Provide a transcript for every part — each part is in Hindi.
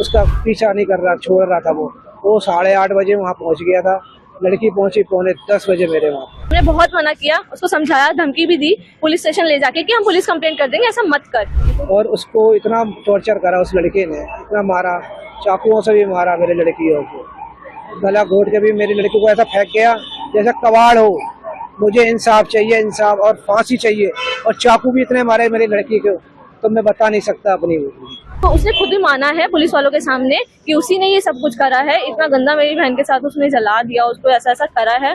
उसका पीछा नहीं कर रहा, छोड़ रहा था। वो 8:30 बजे वहाँ पहुँच गया था, लड़की पहुंची 9:45 बजे मेरे वहाँ। हमने बहुत मना किया, उसको समझाया, धमकी भी दी पुलिस स्टेशन ले जाके कि हम पुलिस कंप्लेंट कर देंगे, ऐसा मत कर। और उसको इतना टॉर्चर करा उस लड़के ने, इतना मारा, चाकुओं से भी मारा मेरे लड़कियों को, गला घोट के भी मेरी लड़की को ऐसा फेंक गया जैसा कबाड़ हो। मुझे इंसाफ चाहिए, इंसाफ और फांसी चाहिए। और चाकू भी इतने मारे मेरी लड़की को, तो मैं बता नहीं सकता अपनी। तो उसने खुद ही माना है पुलिस वालों के सामने कि उसी ने ये सब कुछ करा है, इतना गंदा मेरी बहन के साथ उसने जला दिया, उसको ऐसा ऐसा करा है।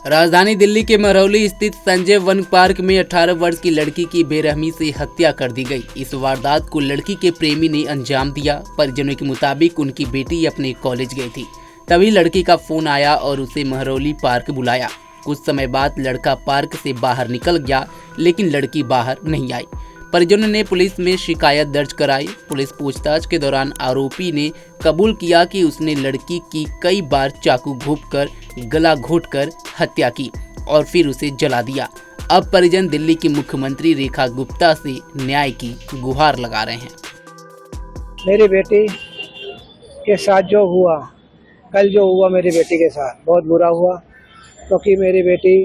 राजधानी दिल्ली के महरौली स्थित संजय वन पार्क में 18 वर्ष की लड़की की बेरहमी से हत्या कर दी गई। इस वारदात को लड़की के प्रेमी ने अंजाम दिया। परिजनों के मुताबिक उनकी बेटी अपने कॉलेज गई थी, तभी लड़की का फोन आया और उसे महरौली पार्क बुलाया। कुछ समय बाद लड़का पार्क से बाहर निकल गया, लेकिन लड़की बाहर नहीं आई। परिजनों ने पुलिस में शिकायत दर्ज कराई। पुलिस पूछताछ के दौरान आरोपी ने कबूल किया कि उसने लड़की की कई बार चाकू घोंपकर गला घोंटकर हत्या की और फिर उसे जला दिया। अब परिजन दिल्ली की मुख्यमंत्री रेखा गुप्ता से न्याय की गुहार लगा रहे हैं। मेरी बेटी के साथ जो हुआ, कल जो हुआ मेरी बेटी के साथ, बहुत बुरा हुआ, क्योंकि मेरी बेटी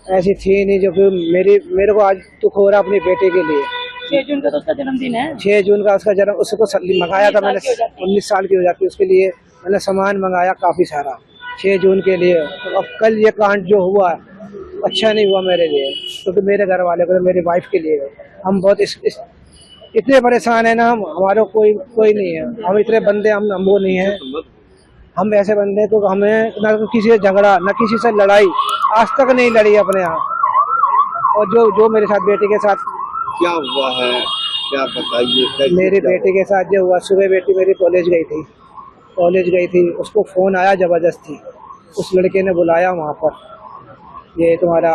ऐसी थी नहीं जो कि मेरे को आज दुख हो रहा अपनी बेटे के लिए। 6 जून का तो उसका जन्मदिन है। 6 जून का उसका जन्म, उसको मंगाया था मैंने, 19 साल की हो जाती है, उसके लिए मैंने सामान मंगाया काफ़ी सारा 6 जून के लिए। तो अब कल ये कांड जो हुआ अच्छा नहीं हुआ मेरे लिए, क्योंकि तो मेरे घर वाले को, मेरी वाइफ के लिए हम बहुत इतने परेशान है ना। हमारा कोई नहीं है, हम इतने बंदे हम वो नहीं है। हम ऐसे बंदे तो हमें न किसी से झगड़ा, न किसी से लड़ाई, आज तक नहीं लड़ी अपने यहाँ। और जो मेरे साथ बेटी के साथ क्या हुआ है, क्या बताइए। मेरी बेटी के साथ जो हुआ, सुबह बेटी मेरी कॉलेज गई थी, उसको फ़ोन आया ज़बरदस्ती, उस लड़के ने बुलाया वहाँ पर, ये तुम्हारा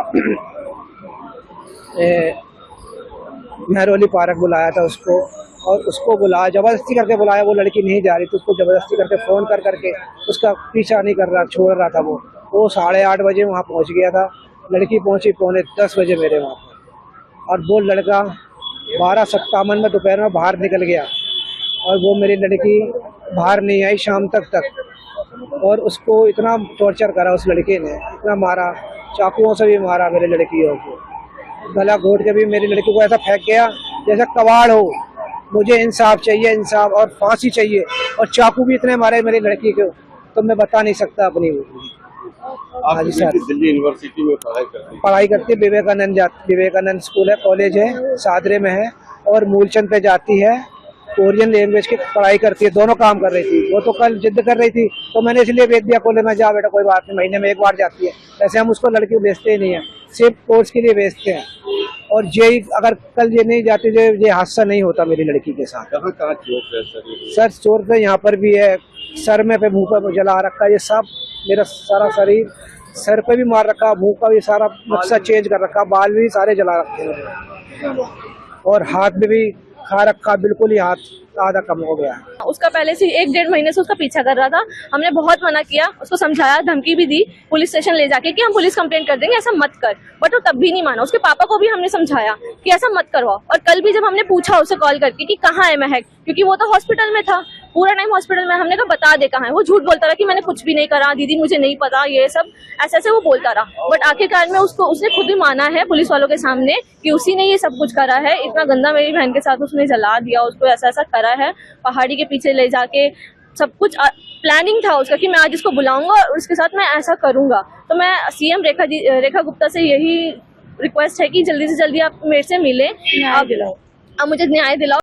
महरौली पार्क बुलाया था उसको, और उसको बुलाया, ज़बरदस्ती करके बुलाया। वो लड़की नहीं जा रही थी, उसको ज़बरदस्ती करके फ़ोन करके उसका पीछा नहीं कर रहा, छोड़ रहा था। वो 8:30 बजे वहाँ पहुँच गया था, लड़की पहुँची 9:45 बजे मेरे वहाँ पर। और वो लड़का 12:57 में दोपहर में बाहर निकल गया, और वो मेरी लड़की बाहर नहीं आई शाम तक। और उसको इतना टॉर्चर करा उस लड़के ने, इतना मारा, चाकुओं से भी मारा मेरी लड़कियों को, गला घोट के भी मेरी लड़की को ऐसा फेंक गया जैसा कबाड़ हो। मुझे इंसाफ चाहिए, इंसाफ और फांसी चाहिए। और चाकू भी इतने मारे मेरी लड़की को, तो मैं बता नहीं सकता अपनी। आप दिल्ली यूनिवर्सिटी में पढ़ाई करती है, विवेकानंद स्कूल है, कॉलेज है, सादरे में है, और मूलचंद पे जाती है, कोरियन लैंग्वेज की पढ़ाई करती है। दोनों काम कर रही थी। वो तो कल जिद कर रही थी, तो मैंने इसलिए भेज दिया कॉलेज में, जा बेटा कोई बात नहीं, महीने में एक बार जाती है। वैसे हम उसको लड़की भेजते ही नहीं है, सिर्फ कोर्स के लिए भेजते हैं। और ये अगर कल ये नहीं जाती तो ये हादसा नहीं होता मेरी लड़की के साथ। कहाँ चोट है सर? चोट तो यहाँ पर भी है, सर में पे, मुँह पर जला रखा है, ये सब मेरा सारा शरीर, सर पे भी मार रखा, मुँह का भी सारा नक्शा चेंज कर रखा, बाल भी सारे जला रखे हैं, और हाथ में भी खा रखा, बिल्कुल ही हाथ आधा कम हो गया। उसका पहले से 1-1.5 महीने से उसका पीछा कर रहा था। हमने बहुत मना किया, उसको समझाया, धमकी भी दी पुलिस स्टेशन ले जाके कि हम पुलिस कंप्लेंट कर देंगे, ऐसा मत कर। बट वो तब भी नहीं माना। उसके पापा को भी हमने समझाया कि ऐसा मत करवाओ। और कल भी जब हमने पूछा उसे कॉल करके कि कहाँ है महक, क्योंकि वो तो हॉस्पिटल में था, पूरा टाइम हॉस्पिटल में, हमने कहा बता दे कहाँ है। वो झूठ बोलता रहा कि मैंने कुछ भी नहीं करा, दीदी मुझे नहीं पता, ये सब ऐसे वो बोलता रहा। बट आखिरकार में उसने खुद ही माना है पुलिस वालों के सामने कि उसी ने ये सब कुछ करा है, इतना गंदा मेरी बहन के साथ उसने जला दिया, उसको ऐसा ऐसा करा है, पहाड़ी के पीछे ले जाके। सब कुछ प्लानिंग था उसका कि मैं आज इसको बुलाऊंगा और उसके साथ मैं ऐसा करूंगा। तो मैं सीएम रेखा गुप्ता से यही रिक्वेस्ट है कि जल्दी से जल्दी आप मेरे से मिलें, अब मुझे न्याय दिलाओ।